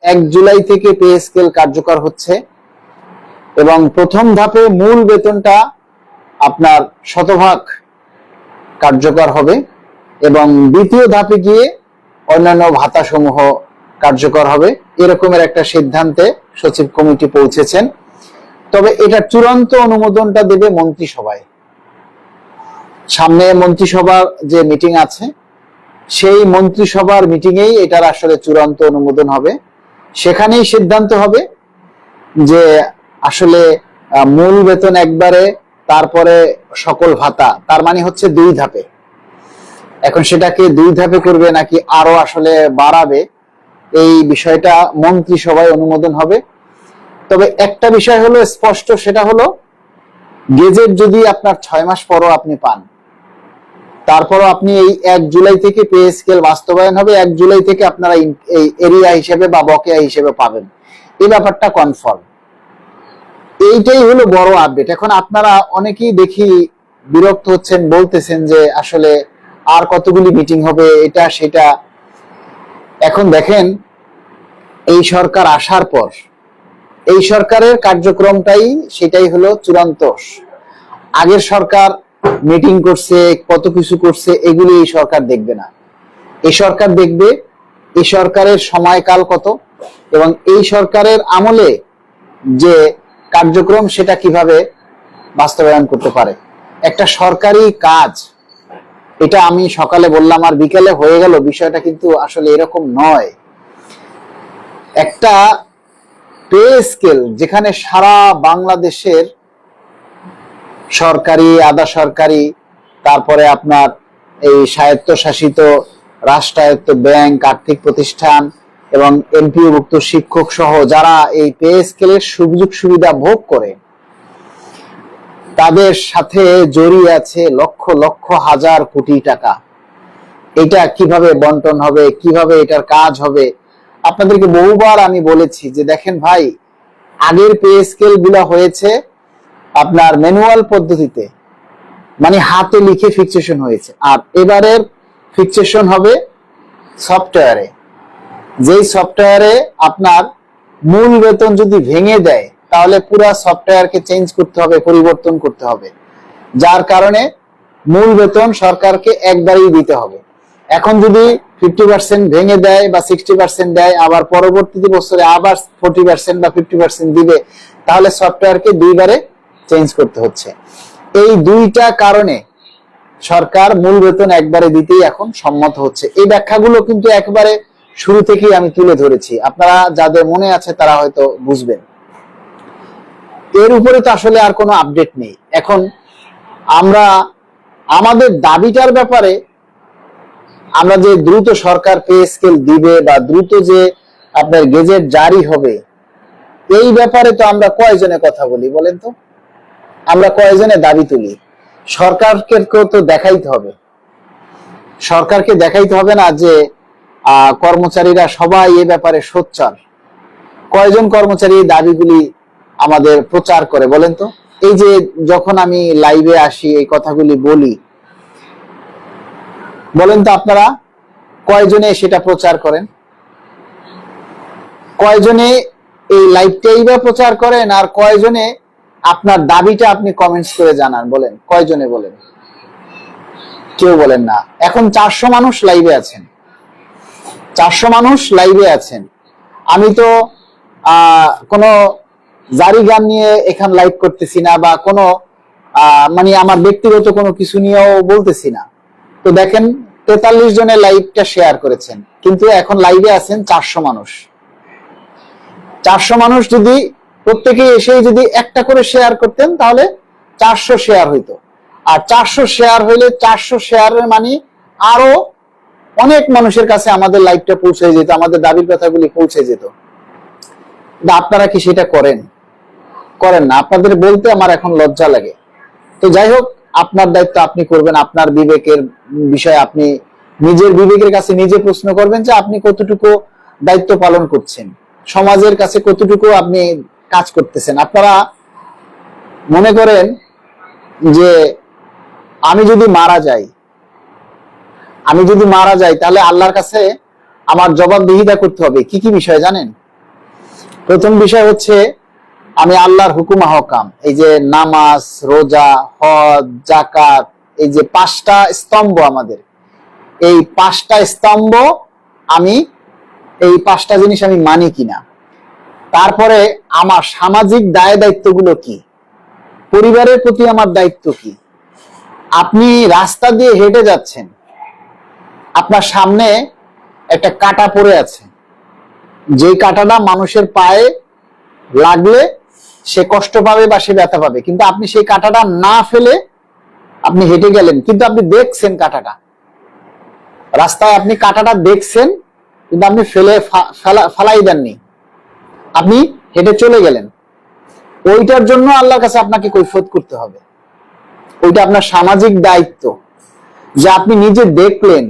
1 জুলাই থেকে pay scale কার্যকর হচ্ছে এবং প্রথম ধাপে মূল বেতনটা আপনার শতভাগ কার্যকর হবে এবং দ্বিতীয় ধাপে গিয়ে অন্যান্য ভাতা সমূহ কার্যকর হবে, এরকমের একটা সিদ্ধান্তে সচিব কমিটি পৌঁছেছেন। তবে এটা চূড়ান্ত অনুমোদনটা দেবে মন্ত্রিসভায়। সামনে মন্ত্রিসভার যে মিটিং আছে, সেই মন্ত্রিসভার মিটিংয়েই এটার আসলে চূড়ান্ত অনুমোদন হবে। সেখানেই সিদ্ধান্ত হবে যে আসলে মূল বেতন একবারে, তারপরে সকল ভাতা, তার মানে হচ্ছে 2 ধাপে। এখন সেটাকে 2 ধাপে করবে নাকি আরো আসলে বাড়াবে, এই বিষয়টা মন্ত্রিসভায় অনুমোদন হবে। তবে একটা বিষয় হলো স্পষ্ট, সেটা হলো গেজেট যদি আপনার 6 মাস পরও আপনি পান, তারপরও আপনি এই 1 জুলাই থেকে পে স্কেল বাস্তবায়ন হবে, 1 জুলাই থেকে আপনারা এই এরিয়া হিসেবে বা বকেয়া হিসেবে পাবেন, এই ব্যাপারটা কনফার্ম। এইটাই হলো বড় আপডেট। এখন আপনারা অনেকেই দেখি বিরক্ত হচ্ছেন, বলতেছেন যে আসলে আর কতগুলি মিটিং হবে, এটা সেটা। এখন দেখেন, এই সরকার আসার পর এই সরকারের কার্যক্রমটাই সেটাই হলো চূড়ান্ত। আগের সরকার মিটিং করছে, কত কিছু করছে, এগুলি এই সরকার দেখবে না। এই সরকার দেখবে এই সরকারের সময়কাল কত এবং এই সরকারের আমলে যে কার্যক্রম সেটা কিভাবে বাস্তবায়ন করতে পারে। একটা সরকারি কাজ, এটা আমি সকালে বললাম আর বিকেলে হয়ে গেল, বিষয়টা কিন্তু আসলে এরকম নয়। একটা পে স্কেল যেখানে সারা বাংলাদেশের সরকারি, আধা সরকারি, তারপরে আপনার এই স্বায়ত্তশাসিত রাষ্ট্রায়ত্ত ব্যাংক, আর্থিক প্রতিষ্ঠান এবং এমপিওভুক্ত শিক্ষক সহ যারা এই পে স্কেলের সুযোগ সুবিধা ভোগ করে, তাদের সাথে জড়িয়ে আছে লক্ষ লক্ষ হাজার কোটি টাকা। এটা কিভাবে বন্টন হবে, কিভাবে এটার কাজ হবে, আপনাদেরকে বহুবার আমি বলেছি যে দেখেন ভাই, আগের পে স্কেল গুলা হয়েছে আপনার ম্যানুয়াল পদ্ধতিতে, মানে হাতে লিখে ফিক্সেশন হয়েছে, আর এবারের ফিক্সেশন হবে সফটওয়্যারে। যেই সফটওয়্যারে আপনার মূল বেতন যদি ভেঙে দেয়, তাহলে পুরো সফটওয়্যারকে চেঞ্জ করতে হবে, পরিবর্তন করতে হবে, যার কারণে মূল বেতন সরকারকে একবারই দিতে হবে। এখন যদি 50% ভেঙে দেয় বা 60% দেয়, আবার পরবর্তী বছরে আবার 40% বা 50% দিবে, তাহলে সফটওয়্যারকে 2 বারে চেঞ্জ করতে হচ্ছে। এই 2টা কারণে সরকার মূল বেতন একবারে দিতেই এখন সম্মত হচ্ছে। এই ব্যাখ্যাগুলো কিন্তু একবারে শুরু থেকেই আমি তুলে ধরেছি, আপনারা যাদের মনে আছে তারা হয়তো বুঝবেন। এর উপরে তো আসলে আর কোনো আপডেট নেই। এখন আমরা আমাদের দাবিটার ব্যাপারে, আমরা যে দ্রুত সরকার পে স্কেল দিবে বা দ্রুত যে আপনার গেজেট জারি হবে, এই ব্যাপারে তো আমরা কয়জনে কথা বলি বলেন তো? আমরা কয়জনে দাবি তুলি? সরকারকে তো দেখাইতে হবে। সরকারকে দেখাইতে হবে না যে কর্মচারীরা সবাই এ ব্যাপারে সোচ্চার। কয়জন কর্মচারী এই দাবিগুলি আমাদের প্রচার করে বলেন তো? এই যে যখন আমি লাইভে আসি, এই কথাগুলি বলি, বলেন তো আপনারা কয়জনে সেটা প্রচার করেন? কয়জনে এই লাইভটাই বা প্রচার করেন, আর কয়জনে আপনার দাবিটা আপনি কমেন্টস করে জানান? বলেন কয়জনে বলেন? কেউ বলেন না। এখন 400 মানুষ লাইভে আছেন, 400 মানুষ লাইভে আছেন। আমি তো কোনো জারি গান নিয়ে এখানে লাইভ করতেছি না, বা কোনো মানে আমার ব্যক্তিগত কোনো কিছু নিয়েও বলতেছি না। তো দেখেন 43 জনের লাইভটা শেয়ার করেছেন, কিন্তু এখন লাইভে আছেন 400 মানুষ। 400 মানুষ যদি প্রত্যেকে এসে যদি একটা করে শেয়ার করতেন, তাহলে 400 শেয়ার হইতো। আর 400 শেয়ার হইলে 400 শেয়ারের মানে আরো অনেক মানুষের কাছে আমাদের লাইভটা পৌঁছে যেত, আমাদের দাবির কথাগুলি পৌঁছে যেত। আপনারা কি সেটা করেন? করেন না। আপনাদের বলতে আমার এখন লজ্জা লাগে। তো যাই হোক, আপনার দায়িত্ব আপনি করবেন, আপনার বিবেকের বিষয় আপনি নিজের বিবেকের কাছে নিজে প্রশ্ন করবেন যে আপনি কতটুকু দায়িত্ব পালন করছেন, সমাজের কাছে কতটুকু আপনি কাজ করতেছেন। আপনারা মনে করেন যে আমি যদি মারা যাই, তাহলে আল্লাহর কাছে আমার জবাবদিহিতা করতে হবে। কি কি বিষয় জানেন? প্রথম বিষয় হচ্ছে আমি আল্লাহর হুকুম আহকাম, এই যে নামাজ, রোজা, হজ, যাকাত, এই যে 5টা স্তম্ভ আমাদের, এই 5টা স্তম্ভ আমি এই 5টা জিনিস আমি মানি কিনা। তারপরে আমার সামাজিক দায় দায়িত্বগুলো কি, পরিবারের প্রতি আমার দায়িত্ব কি। আপনি রাস্তা দিয়ে হেঁটে যাচ্ছেন, আপনার সামনে একটা কাঁটা পড়ে আছে, যে কাঁটাটা মানুষের পায়ে লাগলে সে কষ্ট পাবে বা সে ব্যথা পাবে, কিন্তু আপনি সেই কাঁটাটা না ফেলে আপনি হেঁটে গেলেন, কিন্তু আপনি দেখছেন কাঁটাটা রাস্তায়, আপনি কাঁটাটা দেখছেন কিন্তু আপনি ফালাই দেননি, আপনি হেঁটে চলে গেলেন। ওইটার জন্য আল্লাহর কাছে আপনাকে কৈফিয়ত করতে হবে। ওইটা আপনার সামাজিক দায়িত্ব, যে আপনি নিজে দেখলেন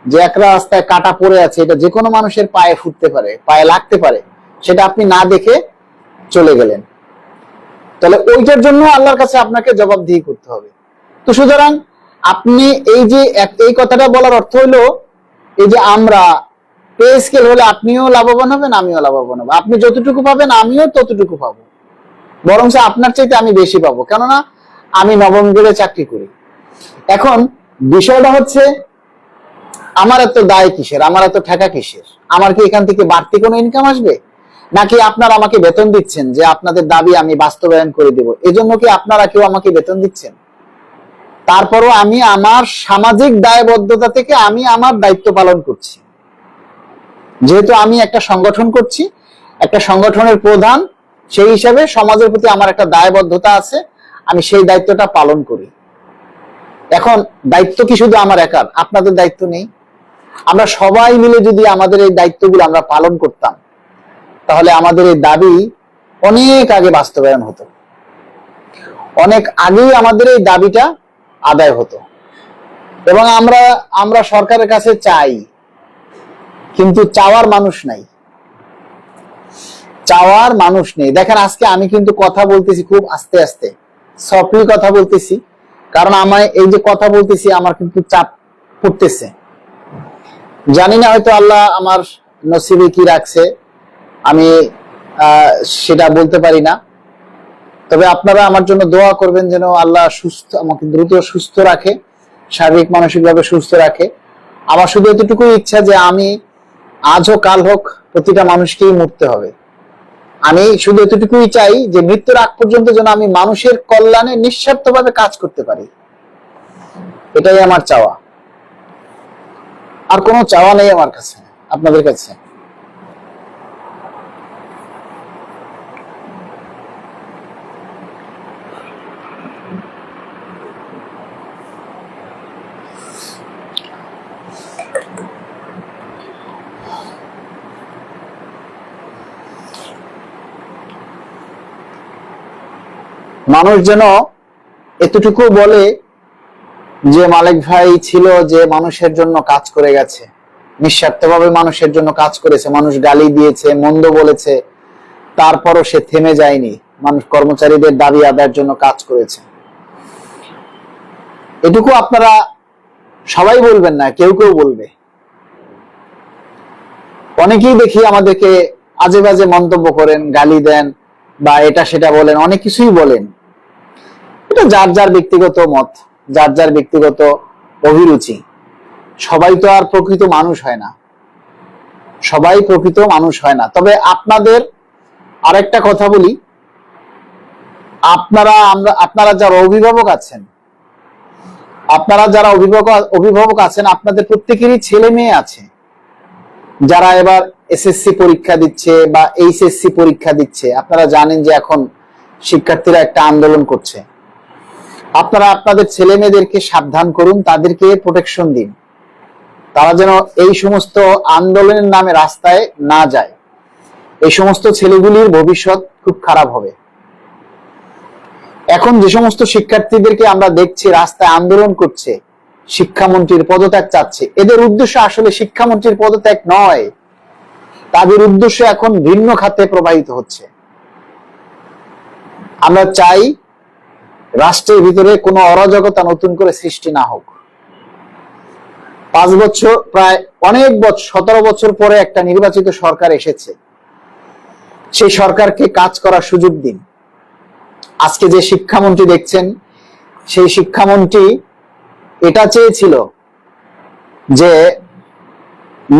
যে একটা রাস্তায় কাঁটা পড়ে আছে, এটা যে কোনো মানুষের পায়ে ফুটতে পারে, পায়ে লাগতে পারে, সেটা আপনি না দেখে চলে গেলেন। তাহলে ওইটার জন্য আল্লাহর কাছে আপনাকে জবাবদিহি করতে হবে। তো সুতরাং আপনি এই কথাটা বলার অর্থ হলো, এই যে আমরা পে স্কেল হলে আপনিও লাভবান হবেন, আমিও লাভবান হবো। আপনি যতটুকু পাবেন আমিও ততটুকু পাবো, বরং আপনার চাইতে আমি বেশি পাবো, কেননা আমি নবম গ্রেডে চাকরি করি। এখন বিষয়টা হচ্ছে, আমার এত দায় কিসের, আমার এত ঠেকা কিসের? আমার কি এখান থেকে বাড়তি কোনো ইনকাম আসবে, নাকি আপনারা আমাকে বেতন দিচ্ছেন যে আপনাদের দাবি আমি বাস্তবায়ন করে দেব, এজন্য কি আপনারা কেউ আমাকে বেতন দিচ্ছেন? তারপরও আমি আমার সামাজিক দায়বদ্ধতা থেকে আমি আমার দায়িত্ব পালন করছি। যেহেতু আমি একটা সংগঠন করছি, একটা সংগঠনের প্রধান, সেই হিসাবে সমাজের প্রতি আমার একটা দায়বদ্ধতা আছে, আমি সেই দায়িত্বটা পালন করি। এখন দায়িত্ব কি শুধু আমার একার? আপনাদের দায়িত্ব নেই? আমরা সবাই মিলে যদি আমাদের এই দায়িত্বগুলো আমরা পালন করতাম, তাহলে আমাদের এই দাবি অনেক আগে বাস্তবায়ন হতো, অনেক আগেই আমাদের এই দাবিটা আদায় হতো। এবং আমরা সরকারের কাছে চাই, কিন্তু চাওয়ার মানুষ নাই, চাওয়ার মানুষ নেই। দেখেন আজকে আমি কিন্তু কথা বলতেছি খুব আস্তে আস্তে, সফটলি কথা বলতেছি, কারণ আমায় এই যে কথা বলতেছি আমার কিন্তু চাপ পড়তেছে। জানি না হয়তো আল্লাহ আমার নসিবে কি রাখছে, আমি সেটা বলতে পারি না। তবে আপনারা আমার জন্য দোয়া করবেন যেন আল্লাহ আমাকে দ্রুত সুস্থ রাখে, শারীরিক মানসিকভাবে সুস্থ রাখে। আমার শুধু এতটুকু ইচ্ছা যে আমি আজ হোক কাল হোক প্রতিটা মানুষকেই মরতে হবে। আমি শুধু এতটুকুই চাই যে মৃত্যুর আগ পর্যন্ত যেন আমি মানুষের কল্যাণে নিঃস্বার্থভাবে কাজ করতে পারি, এটাই আমার চাওয়া। আর কোনো চাওয়া নেই আমার কাছে, আপনাদের কাছে। মানুষ যেন এতটুকু বলে যে মালিক ভাই ছিল যে মানুষের জন্য কাজ করে গেছে, নিঃস্বার্থভাবে মানুষের জন্য কাজ করেছে, মানুষ গালি দিয়েছে, মন্দ বলেছে, তারপরও সে থেমে যায়নি, মানুষ কর্মচারীদের দাবি আদায়ের জন্য কাজ করেছে। এটুকু আপনারা সবাই বলবেন না, কেউ কেউ বলবে। অনেকেই দেখি আমাদেরকে আজে বাজে মন্তব্য করেন, গালি দেন বা এটা সেটা বলেন, অনেক কিছুই বলেন। এটা যার যার ব্যক্তিগত মত, যার যার ব্যক্তিগত অভিরুচি। সবাই তো আর প্রকৃত মানুষ হয় না, সবাই প্রকৃত মানুষ হয় না। তবে আপনাদের আরেকটা কথা বলি, আপনারা যারা অভিভাবক আছেন, আপনাদের প্রত্যেকেরই ছেলে মেয়ে আছে যারা এবার এসএসসি পরীক্ষা দিচ্ছে বা এইচএসসি পরীক্ষা দিচ্ছে। আপনারা জানেন যে এখন শিক্ষার্থীরা একটা আন্দোলন করছে। আপনারা আপনাদের ছেলে মেয়েদেরকে সাবধান করুন, তাদেরকে প্রোটেকশন দিন, তারা যেন এই সমস্ত আন্দোলনের নামে রাস্তায় না যায়। এই সমস্ত ছেলেগুলির ভবিষ্যৎ খুব খারাপ হবে। এখন যে সমস্ত শিক্ষার্থীদেরকে আমরা দেখছি রাস্তায় আন্দোলন করছে, শিক্ষামন্ত্রীর পদত্যাগ চাচ্ছে, এদের উদ্দেশ্য আসলে শিক্ষামন্ত্রীর পদত্যাগ নয়, তাদের উদ্দেশ্য এখন ভিন্ন খাতে প্রবাহিত হচ্ছে। আমরা চাই রাষ্ট্রের ভিতরে কোনো অরাজকতা নতুন করে সৃষ্টি না হোক। 5 বছর, প্রায় অনেক বছর, 17 বছর পরে একটা নির্বাচিত সরকার এসেছে। সেই সরকারকে কাজ করার সুযোগ দিন। আজকে যে শিক্ষামন্ত্রী দেখছেন, সেই শিক্ষামন্ত্রী এটা চেয়েছিল যে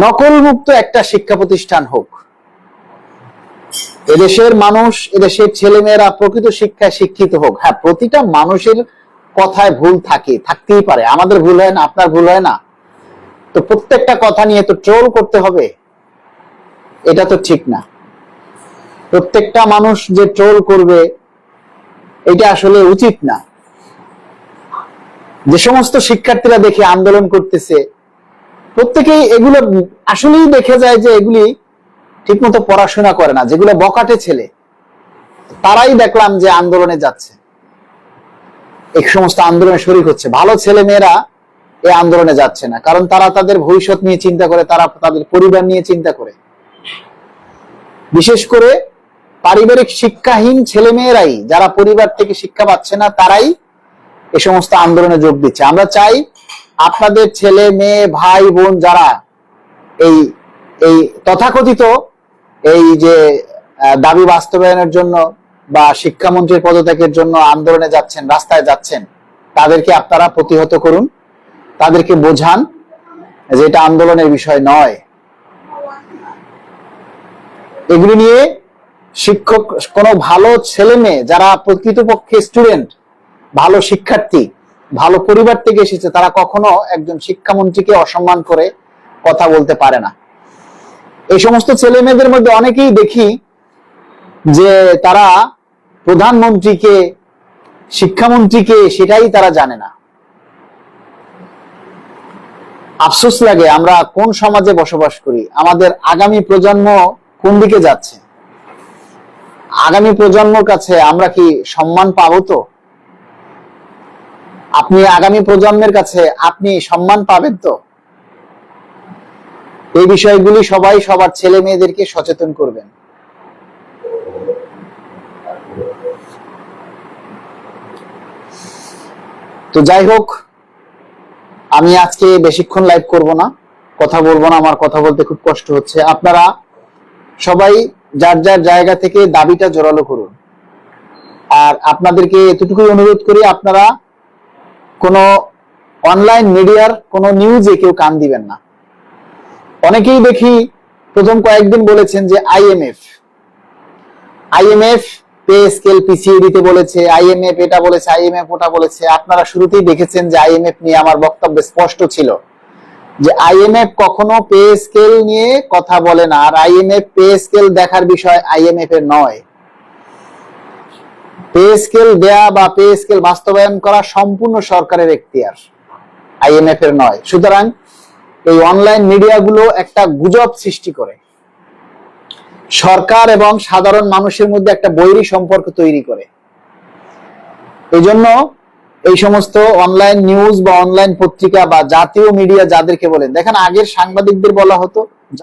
নকলমুক্ত একটা শিক্ষা প্রতিষ্ঠান হোক, এদেশের মানুষ, এদেশের ছেলেমেয়েরা প্রকৃত শিক্ষায় শিক্ষিত হোক। হ্যাঁ, প্রতিটা মানুষের কথায় ভুল থাকতেই পারে, আমাদের ভুল হয় না, আপনার ভুল হয় না, তো প্রত্যেকটা কথা নিয়ে তো ট্রোল করতে হবে, এটা তো ঠিক না। প্রত্যেকটা মানুষ যে ট্রোল করবে এটা আসলে উচিত না। যে সমস্ত শিক্ষার্থীরা দেখে আন্দোলন করতেছে, প্রত্যেকেই এগুলো আসলেই দেখে যায় যে এগুলি ঠিকমতো পড়াশোনা করে না, যেগুলো বকাটে ছেলে, তারাই দেখলাম যে আন্দোলনে যাচ্ছে, এই সমস্ত আন্দোলনে শরীক হচ্ছে। ভালো ছেলে মেয়েরা এই আন্দোলনে যাচ্ছে না, কারণ তারা তাদের ভবিষ্যৎ নিয়ে চিন্তা করে, তারা তাদের পরিবার নিয়ে চিন্তা করে। বিশেষ করে পারিবারিক শিক্ষাহীন ছেলে মেয়েরাই, যারা পরিবার থেকে শিক্ষা পাচ্ছে না, তারাই এই সমস্ত আন্দোলনে যোগ দিচ্ছে। আমরা চাই আপনাদের ছেলে মেয়ে ভাই বোন যারা এই এই তথাকথিত এই যে দাবি বাস্তবায়নের জন্য বা শিক্ষামন্ত্রীর পদত্যাগের জন্য আন্দোলনে যাচ্ছেন, রাস্তায় যাচ্ছেন, তাদেরকে আপনারা প্রতিহত করুন, তাদেরকে বোঝান যে এটা আন্দোলনের বিষয় নয়। এগুলি নিয়ে শিক্ষক, কোনো ভালো ছেলে মেয়ে যারা প্রকৃতপক্ষে স্টুডেন্ট, ভালো শিক্ষার্থী, ভালো পরিবার থেকে এসেছে, তারা কখনো একজন শিক্ষামন্ত্রীকে অসম্মান করে কথা বলতে পারে না। এই সমস্ত ছেলে মেয়েদের মধ্যে অনেকেই দেখি যে তারা প্রধানমন্ত্রীকে, শিক্ষামন্ত্রীকে, সেটাই তারা জানে না। আফসোস লাগে আমরা কোন সমাজে বসবাস করি, আমাদের আগামী প্রজন্ম কোন দিকে যাচ্ছে, আগামী প্রজন্মের কাছে আমরা কি সম্মান পাবো? তো আপনি আগামী প্রজন্মের কাছে আপনি সম্মান পাবেন তো? এই বিষয়গুলি সবাই সবার ছেলে মেয়েদেরকে সচেতন করবেন। তো যাই হোক, আমি আজকে বেশিক্ষণ লাইভ করব না, কথা বলবো না, আমার কথা বলতে খুব কষ্ট হচ্ছে। আপনারা সবাই যার যার জায়গা থেকে দাবিটা জোরালো করুন। আর আপনাদেরকে এতটুকুই অনুরোধ করি, আপনারা কোনো অনলাইন মিডিয়ার কোনো নিউজে কেউ কান দিবেন না। অনেকেই দেখি প্রথম কয়েকদিন বলেছেন যে আইএমএফ পে স্কেল পিছিয়ে দিতে বলেছে, আইএমএফ এটা বলেছে, আইএমএফ ওটা বলেছে। আপনারা শুরুতেই দেখেছেন যে আইএমএফ নিয়ে আমার বক্তব্য স্পষ্ট ছিল যে আইএমএফ কখনো পে স্কেল নিয়ে কথা বলে না, আর আইএমএফ পে স্কেল দেখার বিষয় আইএমএফ এর নয়। পে স্কেল দেয়া বা পে স্কেল বাস্তবায়ন করা সম্পূর্ণ সরকারের এখতিয়ার, আইএমএফ এর নয়। সুতরাং এই অনলাইন মিডিয়াগুলো একটা গুজব সৃষ্টি করে, সরকার এবং সাধারণ মানুষের মধ্যে একটা বৈরী সম্পর্ক তৈরি করে। এই জন্য এই সমস্ত অনলাইন নিউজ বা অনলাইন পত্রিকা বা জাতীয় মিডিয়া যাদেরকে বলেন, দেখেন আগের সাংবাদিকদের বলা হতো